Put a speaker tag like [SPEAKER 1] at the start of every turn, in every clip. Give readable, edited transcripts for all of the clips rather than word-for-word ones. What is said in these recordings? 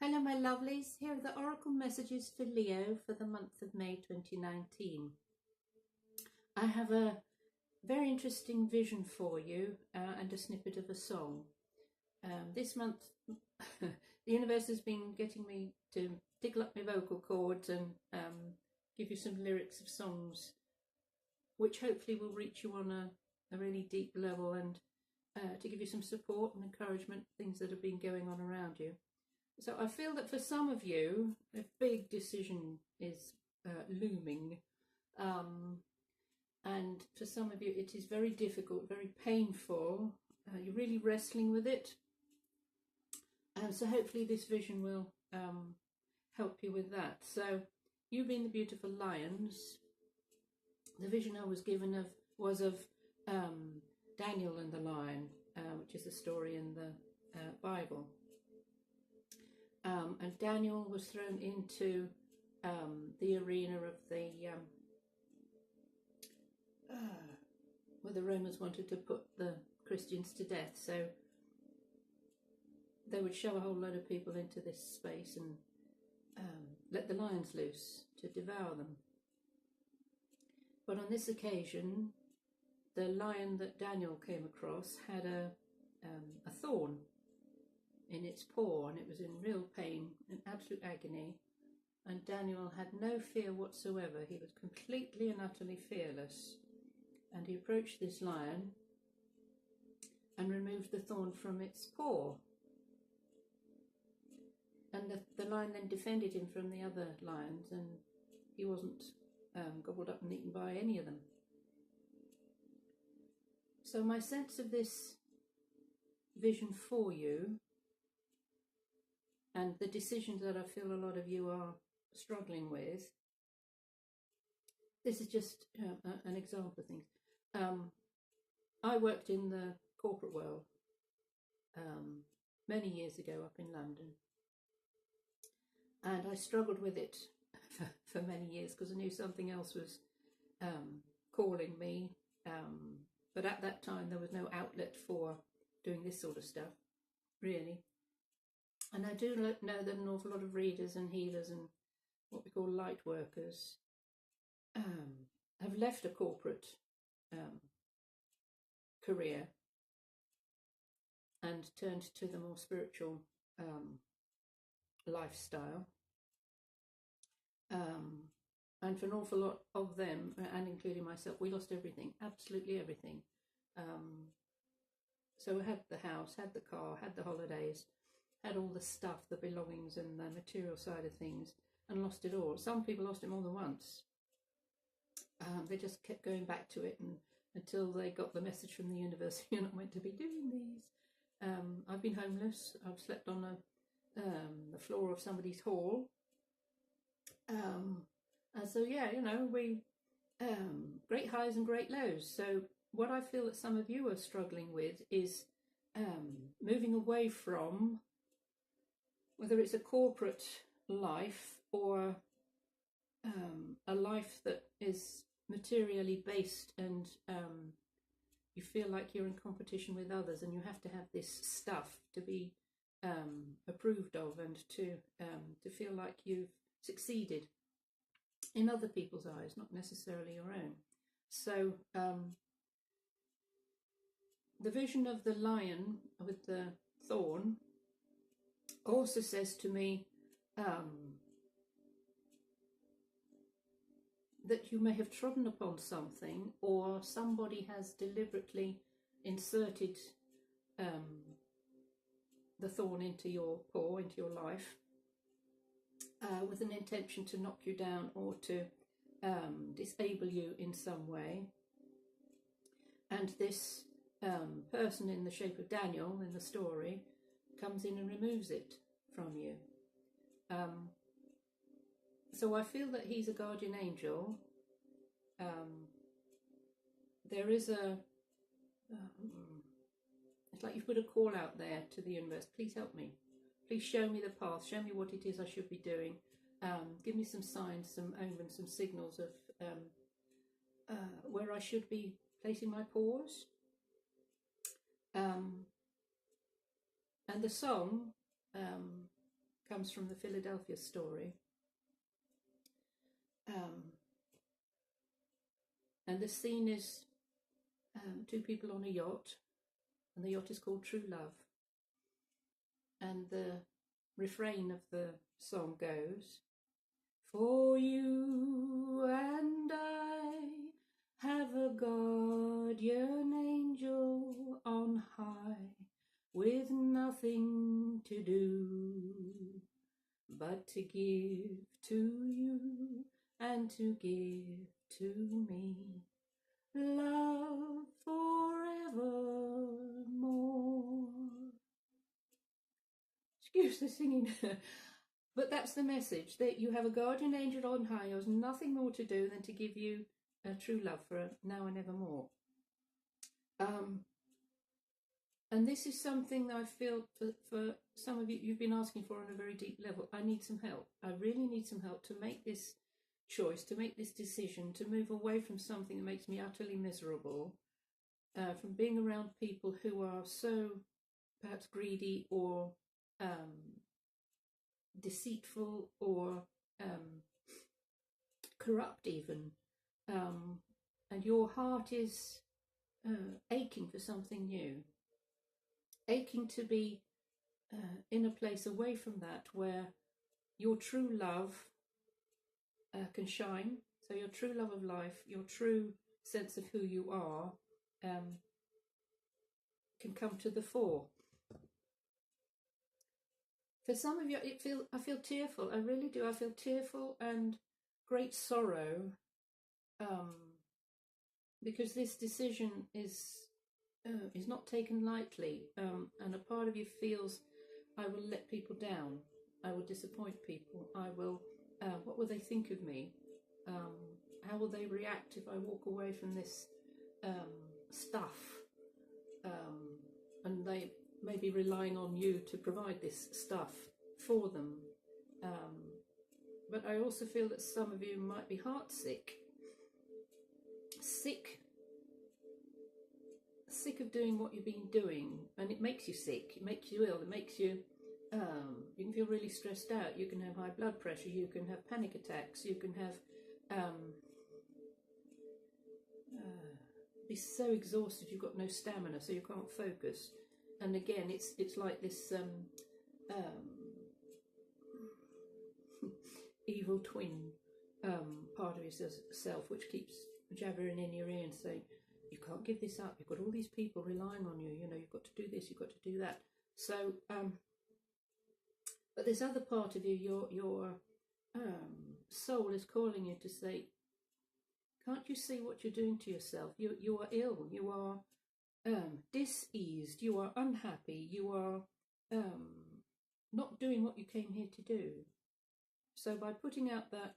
[SPEAKER 1] Hello my lovelies, here are the Oracle messages for Leo for the month of May 2019. I have a very interesting vision for you and a snippet of a song. This month the universe has been getting me to tickle up my vocal cords and give you some lyrics of songs which hopefully will reach you on a really deep level and to give you some support and encouragement, things that have been going on around you. So I feel that for some of you, a big decision is looming. And for some of you, it is very difficult, very painful. You're really wrestling with it. So hopefully this vision will help you with that. So you being the beautiful lions, the vision I was given was of Daniel and the lion, which is a story in the Bible. And Daniel was thrown into the arena of the where the Romans wanted to put the Christians to death. So they would shove a whole load of people into this space and let the lions loose to devour them. But on this occasion, the lion that Daniel came across had a thorn in its paw, and it was in real pain and absolute agony, and Daniel had no fear whatsoever. He was completely and utterly fearless, and he approached this lion and removed the thorn from its paw, and the lion then defended him from the other lions, and he wasn't gobbled up and eaten by any of them. So my sense of this vision for you and the decisions that I feel a lot of you are struggling with, this is just an example of things. I worked in the corporate world many years ago up in London, and I struggled with it for many years because I knew something else was calling me, but at that time there was no outlet for doing this sort of stuff, really. And I do know that an awful lot of readers and healers and what we call light workers have left a corporate career and turned to the more spiritual lifestyle. And for an awful lot of them, and including myself, we lost everything, absolutely everything. So I had the house, had the car, had the holidays, had all the stuff, the belongings and the material side of things, and lost it all. Some people lost it more than once. They just kept going back to it until they got the message from the universe, you're not meant to be doing these. I've been homeless. I've slept on the floor of somebody's hall. And so, yeah, you know, we great highs and great lows. So what I feel that some of you are struggling with is moving away from, whether it's a corporate life or a life that is materially based, and you feel like you're in competition with others and you have to have this stuff to be approved of and to feel like you've succeeded in other people's eyes, not necessarily your own. So the vision of the lion with the thorn also says to me that you may have trodden upon something, or somebody has deliberately inserted the thorn into your paw, into your life, with an intention to knock you down or to disable you in some way. And this person in the shape of Daniel in the story comes in and removes it from you. So I feel that he's a guardian angel. There is it's like you've put a call out there to the universe. Please help me. Please show me the path. Show me what it is I should be doing. Give me some signs, some omens, some signals of where I should be placing my paws. And the song comes from the Philadelphia story. And the scene is two people on a yacht, and the yacht is called True Love. And the refrain of the song goes, "For you and I have a guardian angel on high, with nothing to do but to give to you and to give to me love forevermore." Excuse the singing. But that's the message, that you have a guardian angel on high who has nothing more to do than to give you a true love for now and evermore. And this is something that I feel for some of you, you've been asking for on a very deep level. I need some help. I really need some help to make this choice, to make this decision, to move away from something that makes me utterly miserable, from being around people who are so perhaps greedy or deceitful or corrupt even, and your heart is aching for something new, aching to be in a place away from that where your true love can shine. So your true love of life, your true sense of who you are, can come to the fore. For some of you, I feel tearful. I really do. I feel tearful and great sorrow, because this decision is not taken lightly, and a part of you feels, I will let people down, I will disappoint people, I will, what will they think of me, how will they react if I walk away from this stuff, and they may be relying on you to provide this stuff for them. But I also feel that some of you might be heartsick, sick of doing what you've been doing, and it makes you sick, it makes you ill, it makes you, you can feel really stressed out, you can have high blood pressure, you can have panic attacks, you can have, be so exhausted you've got no stamina, so you can't focus. And again, it's like this evil twin part of yourself which keeps jabbering in your ear and saying, you can't give this up, you've got all these people relying on you, you know, you've got to do this, you've got to do that. So but this other part of you, your soul is calling you to say, can't you see what you're doing to yourself? You are ill, you are diseased, you are unhappy, you are not doing what you came here to do. So by putting out that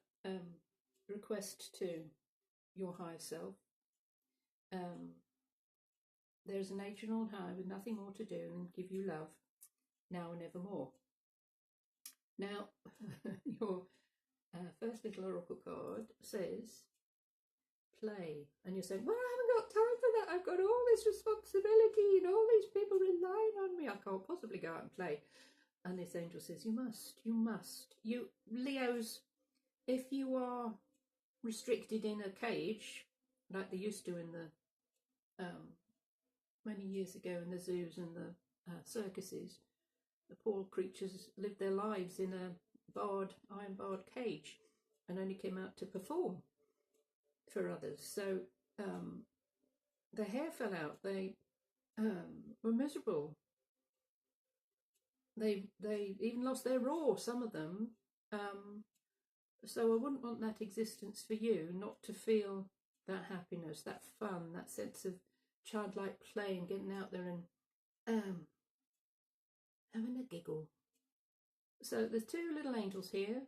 [SPEAKER 1] request to your higher self, there's an angel on high with nothing more to do than give you love now and evermore. Now, your first little oracle card says, play. And you're saying, well, I haven't got time for that. I've got all this responsibility and all these people relying on me. I can't possibly go out and play. And this angel says, you must, you must. You Leos, if you are restricted in a cage, like they used to in the many years ago in the zoos and the circuses, the poor creatures lived their lives in a iron barred cage and only came out to perform for others. So their hair fell out, they were miserable, they even lost their roar, some of them. So I wouldn't want that existence for you, not to feel that happiness, that fun, that sense of childlike play and getting out there and having a giggle. So there's two little angels here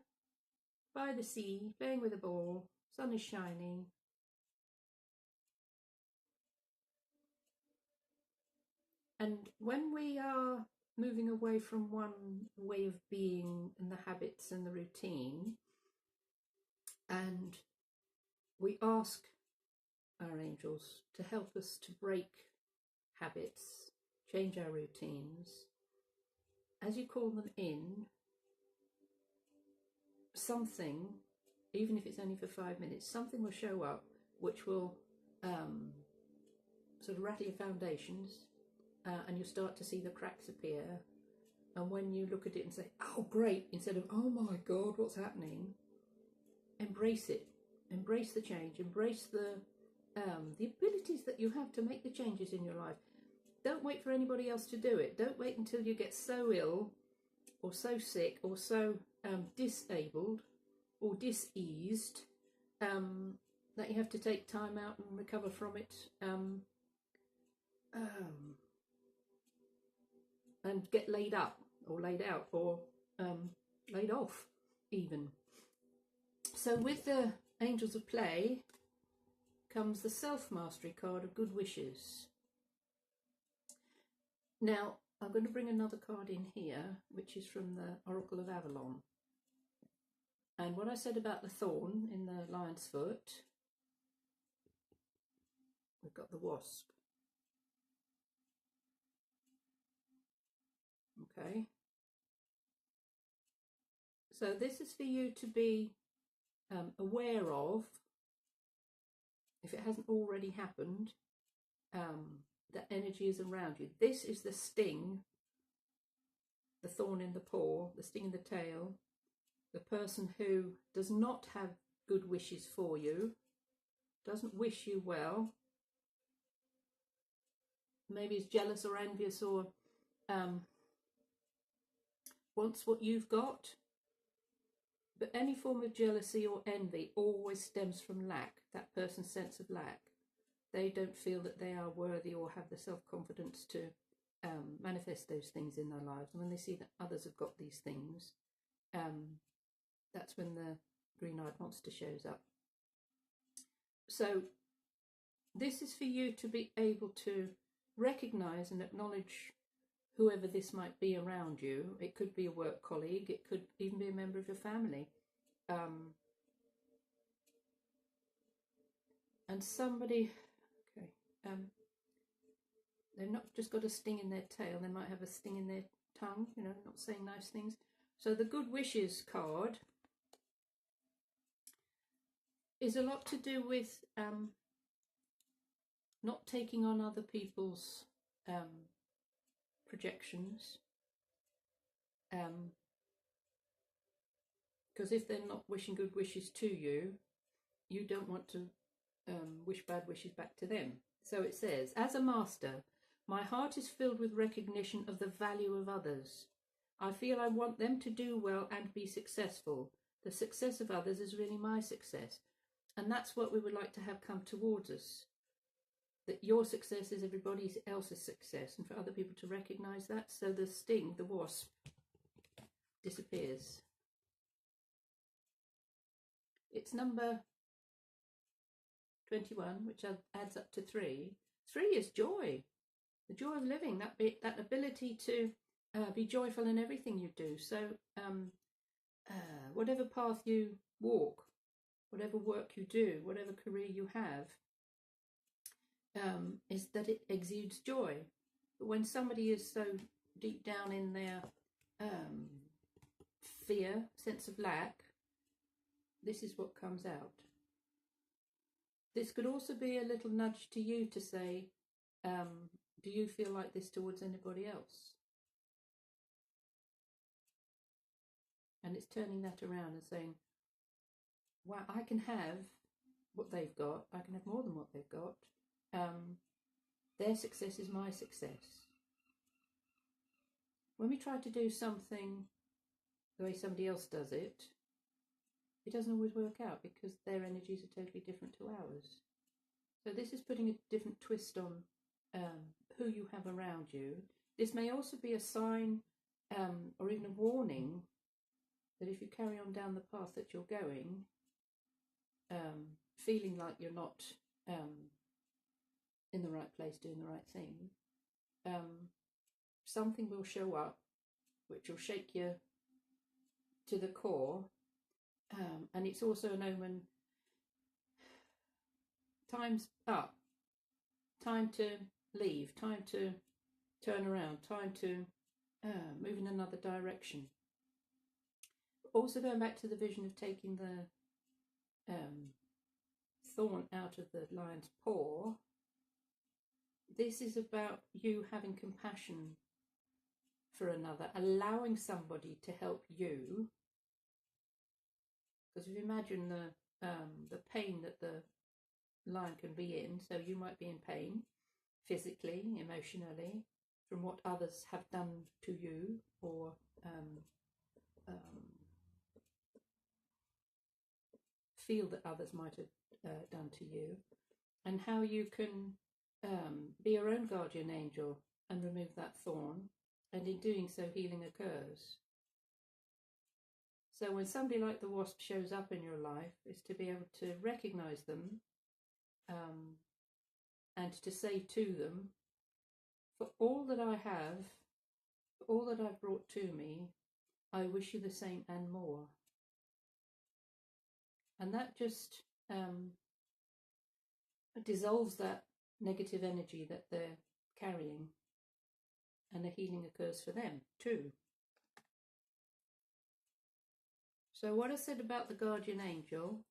[SPEAKER 1] by the sea, playing with a ball, sun is shining. And when we are moving away from one way of being and the habits and the routine, and we ask our angels to help us to break habits, change our routines, as you call them in, something, even if it's only for 5 minutes, something will show up which will sort of rattle your foundations, and you'll start to see the cracks appear. And when you look at it and say, oh great, instead of, oh my God, what's happening, embrace it. Embrace the change. Embrace the abilities that you have to make the changes in your life. Don't wait for anybody else to do it. Don't wait until you get so ill or so sick or so disabled or diseased that you have to take time out and recover from it and get laid up or laid out or laid off even. So with the Angels of Play comes the Self-Mastery card of Good Wishes. Now, I'm going to bring another card in here, which is from the Oracle of Avalon. And what I said about the thorn in the lion's foot, we've got the wasp. Okay. So this is for you to be aware of, if it hasn't already happened, that energy is around you. This is the sting, the thorn in the paw, the sting in the tail, the person who does not have good wishes for you, doesn't wish you well, maybe is jealous or envious or wants what you've got. But any form of jealousy or envy always stems from lack, that person's sense of lack. They don't feel that they are worthy or have the self-confidence to manifest those things in their lives. And when they see that others have got these things, that's when the green-eyed monster shows up. So this is for you to be able to recognize and acknowledge whoever this might be around you. It could be a work colleague, it could even be a member of your family. And somebody, okay, they've not just got a sting in their tail, they might have a sting in their tongue, you know, not saying nice things. So the Good Wishes card is a lot to do with not taking on other people's projections, because if they're not wishing good wishes to you, you don't want to wish bad wishes back to them. So it says, as a master, my heart is filled with recognition of the value of others. I feel I want them to do well and be successful. The success of others is really my success. And that's what we would like to have come towards us. That your success is everybody else's success, and for other people to recognise that. So the sting, the wasp, disappears. It's number 21, which adds up to 3. 3 is joy, the joy of living, that ability to be joyful in everything you do. So whatever path you walk, whatever work you do, whatever career you have, is that it exudes joy. But when somebody is so deep down in their fear, sense of lack, this is what comes out. This could also be a little nudge to you to say, do you feel like this towards anybody else? And it's turning that around and saying, wow, I can have what they've got. I can have more than what they've got. Their success is my success. When we try to do something the way somebody else does it, it doesn't always work out because their energies are totally different to ours. So this is putting a different twist on who you have around you. This may also be a sign or even a warning that if you carry on down the path that you're going, feeling like you're not in the right place doing the right thing, something will show up which will shake you to the core. And it's also an omen. Time's up. Time to leave. Time to turn around. Time to move in another direction. also going back to the vision of taking the thorn out of the lion's paw, this is about you having compassion for another, allowing somebody to help you. Because if you imagine the pain that the lion can be in, so you might be in pain physically, emotionally, from what others have done to you, or feel that others might have done to you, and how you can be your own guardian angel and remove that thorn, and in doing so healing occurs. So when somebody like the wasp shows up in your life, is to be able to recognize them and to say to them, for all that I have, for all that I've brought to me, I wish you the same and more. And that just dissolves that negative energy that they're carrying, and the healing occurs for them too. So what I said about the guardian angel,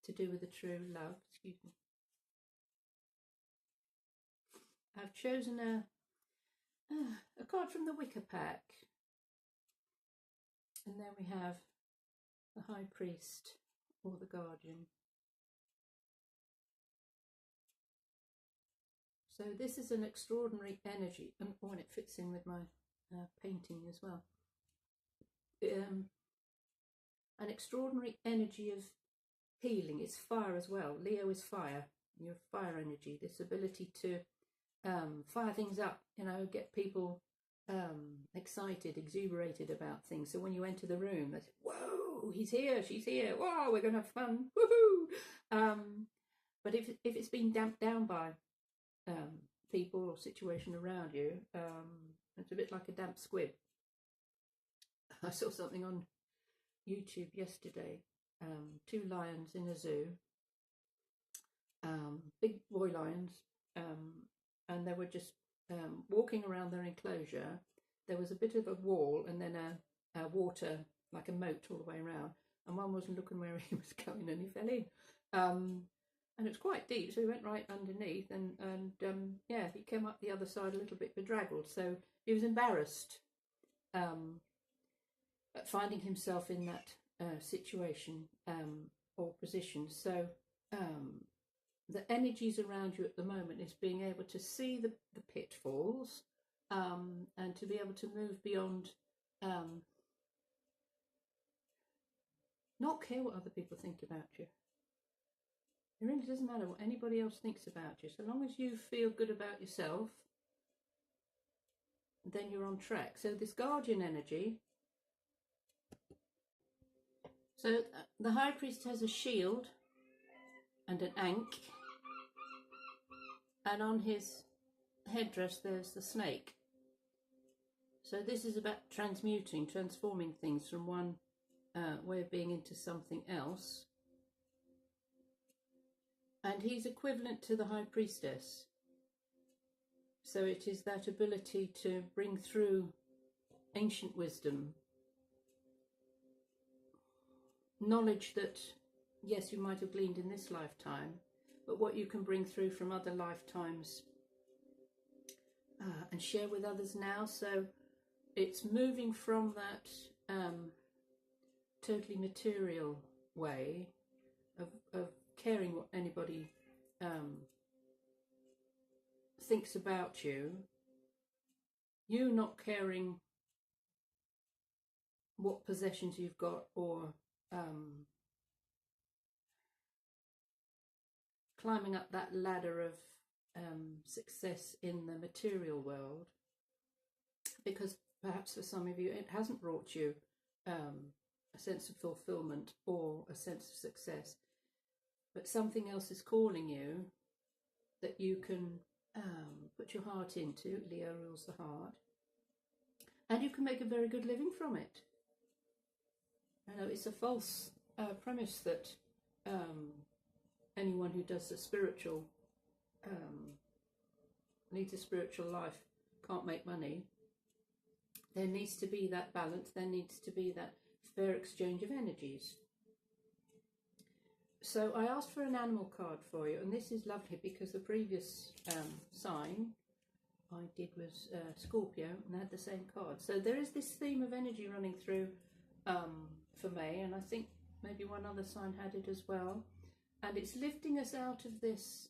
[SPEAKER 1] to do with the true love, excuse me. I've chosen a card from the Wicker Pack, and there we have the High Priest or the Guardian. So this is an extraordinary energy, and when it fits in with my painting as well. An extraordinary energy of healing. It's fire as well. Leo is fire. Your fire energy. This ability to fire things up. You know, get people excited, exuberated about things. So when you enter the room, they say, "Whoa, he's here, she's here. Wow, we're gonna have fun. Woohoo!" But if it's been damped down by people or situation around you, it's a bit like a damp squib. I saw something on YouTube yesterday, 2 lions in a zoo, big boy lions, and they were just walking around their enclosure. There was a bit of a wall and then a water, like a moat all the way around, and one wasn't looking where he was going and he fell in. And it was quite deep, so he went right underneath, and yeah, he came up the other side a little bit bedraggled, so he was embarrassed at finding himself in that situation or position. So the energies around you at the moment is being able to see the pitfalls and to be able to move beyond, not care what other people think about you. It really doesn't matter what anybody else thinks about you. So long as you feel good about yourself, then you're on track. So this guardian energy. So the High Priest has a shield and an ankh. And on his headdress there's the snake. So this is about transmuting, transforming things from one way of being into something else. And he's equivalent to the High Priestess. So it is that ability to bring through ancient wisdom, knowledge that, yes, you might have gleaned in this lifetime, but what you can bring through from other lifetimes and share with others now. So it's moving from that totally material way of caring what anybody thinks about you, you not caring what possessions you've got, or climbing up that ladder of success in the material world, because perhaps for some of you it hasn't brought you a sense of fulfillment or a sense of success, but something else is calling you that you can put your heart into. Leo rules the heart, and you can make a very good living from it. I know it's a false premise that anyone who does a spiritual, leads a spiritual life can't make money. there needs to be that balance, there needs to be that fair exchange of energies. So I asked for an animal card for you, and this is lovely because the previous sign I did was Scorpio, and I had the same card. So there is this theme of energy running through for May, and I think maybe one other sign had it as well. And it's lifting us out of this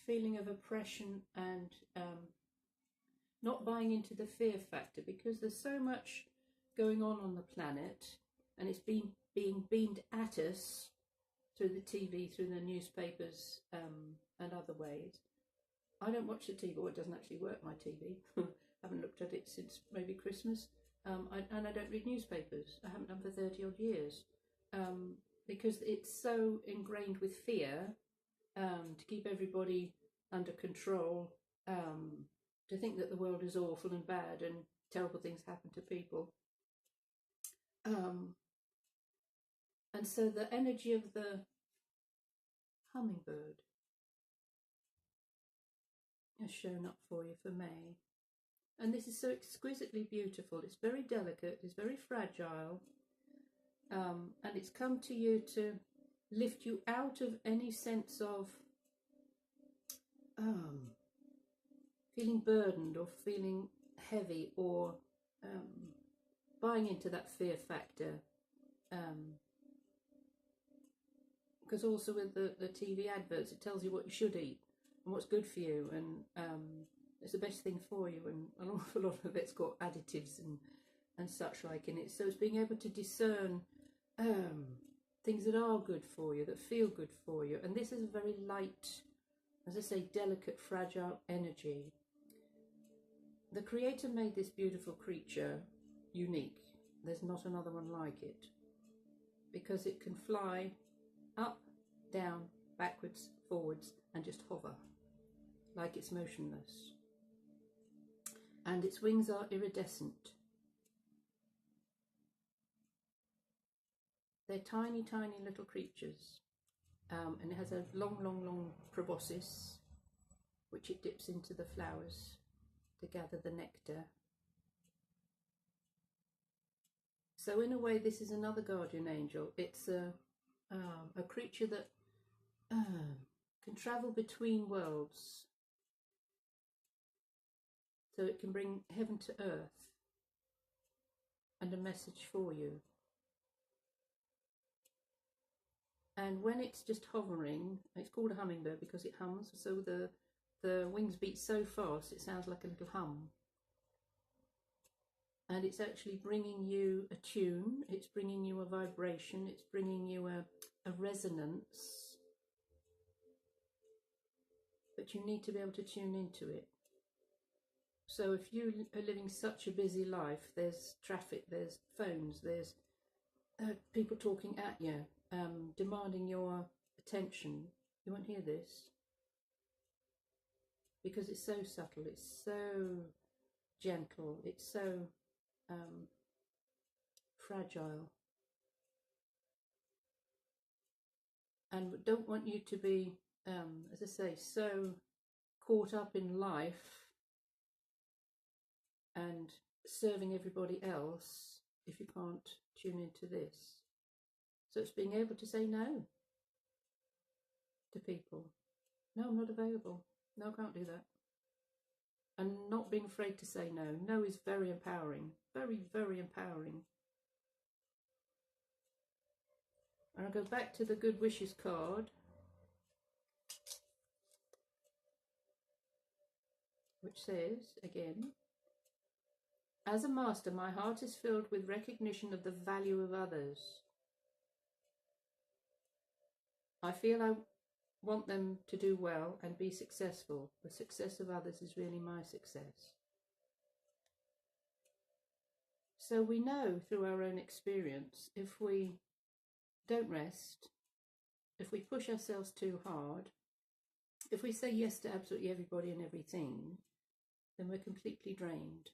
[SPEAKER 1] feeling of oppression and not buying into the fear factor, because there's so much going on the planet, and it's being beamed at us through the TV, through the newspapers, and other ways. I don't watch the TV, or it doesn't actually work, my TV. I haven't looked at it since maybe Christmas. And I don't read newspapers. I haven't done for 30 odd years. Because it's so ingrained with fear, to keep everybody under control, to think that the world is awful and bad and terrible things happen to people. And so the energy of the hummingbird has shown up for you for May. And this is so exquisitely beautiful. It's very delicate, it's very fragile, and it's come to you to lift you out of any sense of feeling burdened or feeling heavy or buying into that fear factor. Because also with the TV adverts, it tells you what you should eat and what's good for you, and it's the best thing for you, and an awful lot of it's got additives and such like in it. So it's being able to discern things that are good for you, that feel good for you. And this is a very light, as I say, delicate, fragile energy. The Creator made this beautiful creature unique. There's not another one like it, because it can fly up, down, backwards, forwards, and just hover like it's motionless. And its wings are iridescent. They're tiny, tiny little creatures. And it has a long, long, long proboscis, which it dips into the flowers to gather the nectar. So in a way, this is another guardian angel. It's a creature that can travel between worlds. So it can bring heaven to earth and a message for you. And when it's just hovering, it's called a hummingbird because it hums. So the wings beat so fast, it sounds like a little hum. And it's actually bringing you a tune, it's bringing you a vibration, it's bringing you a resonance. But you need to be able to tune into it. So if you are living such a busy life, there's traffic, there's phones, there's people talking at you, demanding your attention, you won't hear this. Because it's so subtle, it's so gentle, it's so fragile. And don't want you to be, as I say, so caught up in life and serving everybody else if you can't tune into this. So it's being able to say no to people. No, I'm not available. No, I can't do that. And not being afraid to say no. No is very empowering. Very, very empowering. And I'll go back to the Good Wishes card, which says, again, as a master, my heart is filled with recognition of the value of others. I feel I want them to do well and be successful. The success of others is really my success. So we know through our own experience, if we don't rest, if we push ourselves too hard, if we say yes to absolutely everybody and everything, then we're completely drained.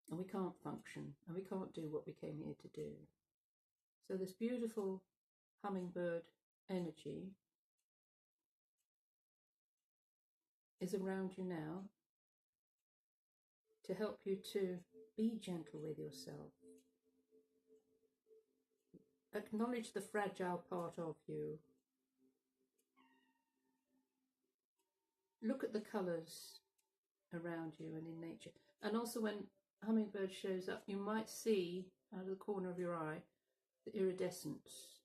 [SPEAKER 1] And we can't function, and we can't do what we came here to do. So this beautiful hummingbird energy is around you now to help you to Be gentle with yourself. Acknowledge the fragile part of you. Look at the colours around you and in nature. And also when hummingbird shows up, you might see out of the corner of your eye the iridescence.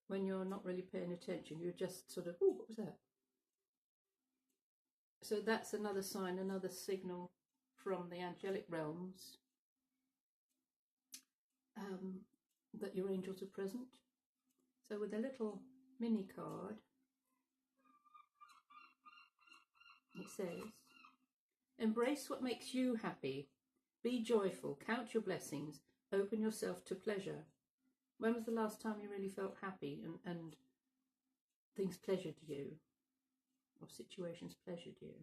[SPEAKER 1] When you're not really paying attention, you're just sort of, oh, what was that? So that's another sign, another signal from the angelic realms that your angels are present. So with a little mini card, it says, embrace what makes you happy. Be joyful, count your blessings, open yourself to pleasure. When was the last time you really felt happy and things pleasured you, or situations pleasured you?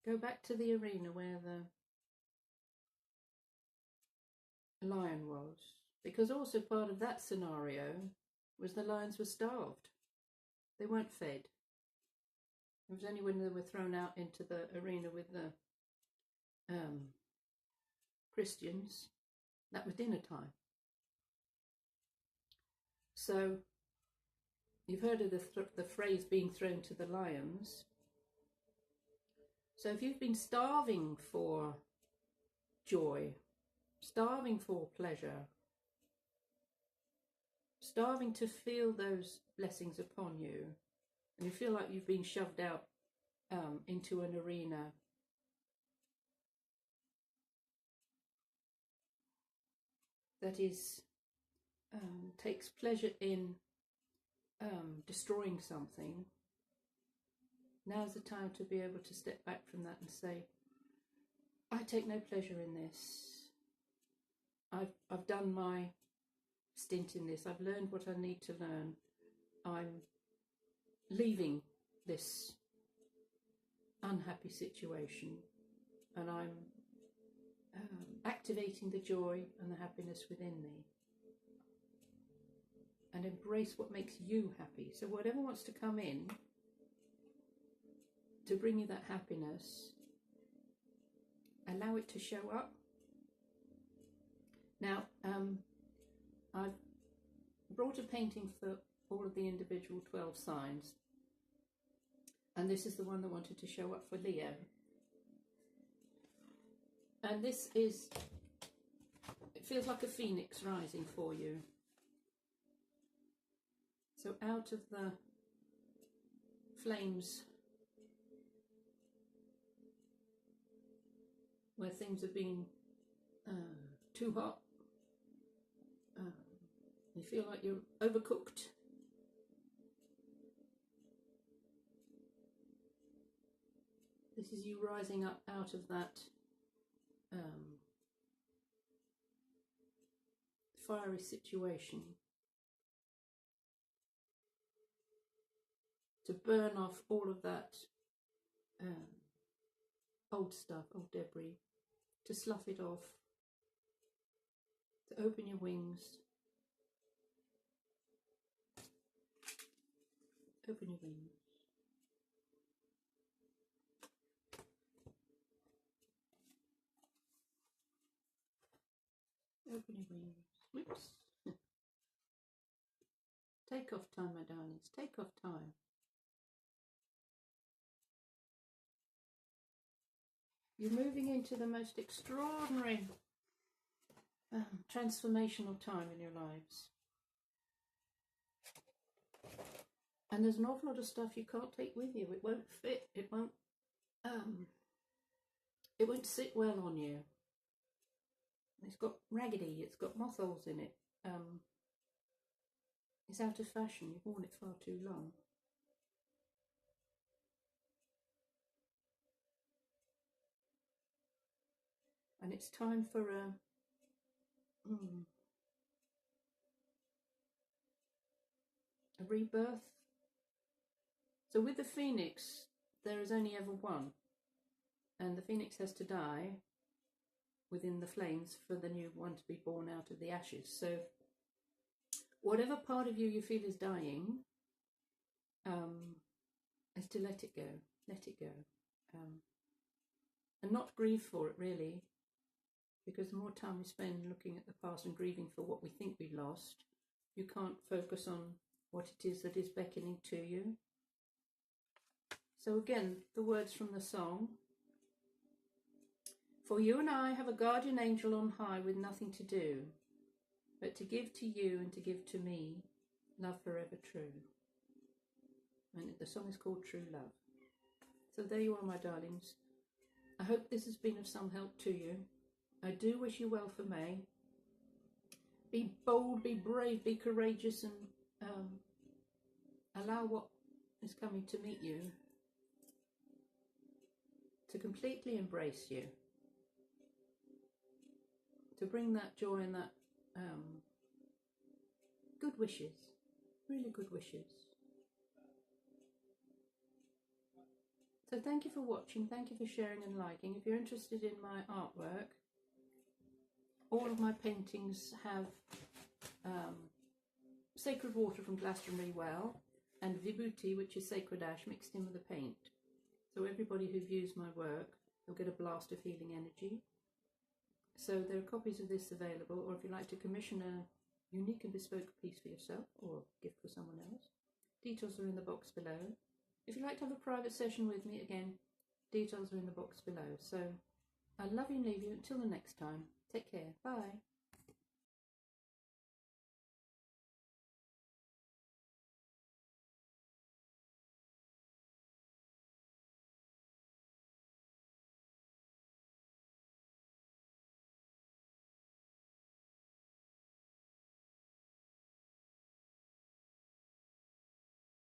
[SPEAKER 1] Go back to the arena where the lion was, because also part of that scenario was the lions were starved. They weren't fed. It was only when they were thrown out into the arena with the Christians, that was dinner time. So you've heard of the phrase being thrown to the lions. So if you've been starving for joy, starving for pleasure, starving to feel those blessings upon you, and you feel like you've been shoved out into an arena that is takes pleasure in destroying something, now's the time to be able to step back from that and say, I take no pleasure in this. I've done my stint in this. I've learned what I need to learn. I'm leaving this unhappy situation, and I'm activating the joy and the happiness within me. And embrace what makes you happy. So whatever wants to come in to bring you that happiness, allow it to show up. Now, I've brought a painting for all of the individual 12 signs, and this is the one that wanted to show up for Leo. And this is, it feels like a phoenix rising for you. So out of the flames where things have been too hot, you feel like you're overcooked, this is you rising up out of that fiery situation to burn off all of that old stuff, old debris, to slough it off, to open your wings, open your wings. Open your wings. Whoops. Take off time, my darlings. Take off time. You're moving into the most extraordinary transformational time in your lives. And there's an awful lot of stuff you can't take with you. It won't fit. It won't sit well on you. It's got raggedy. It's got moth holes in it. It's out of fashion. You've worn it far too long. And it's time for a rebirth. So with the phoenix, there is only ever one, and the phoenix has to die within the flames for the new one to be born out of the ashes. So whatever part of you feel is dying, is to let it go, and not grieve for it really, because the more time we spend looking at the past and grieving for what we think we lost, you can't focus on what it is that is beckoning to you. So again, the words from the song. For you and I have a guardian angel on high with nothing to do, but to give to you and to give to me, love forever true. And the song is called True Love. So there you are, my darlings. I hope this has been of some help to you. I do wish you well for May. Be bold, be brave, be courageous, and allow what is coming to meet you to completely embrace you, to bring that joy and that good wishes, really good wishes. So thank you for watching, thank you for sharing and liking. If you're interested in my artwork, all of my paintings have sacred water from Glastonbury Well and vibhuti, which is sacred ash, mixed in with the paint. So everybody who views my work will get a blast of healing energy. So there are copies of this available, or if you'd like to commission a unique and bespoke piece for yourself or gift for someone else, details are in the box below. If you'd like to have a private session with me, again, details are in the box below. So I love you and leave you until the next time. Take care. Bye.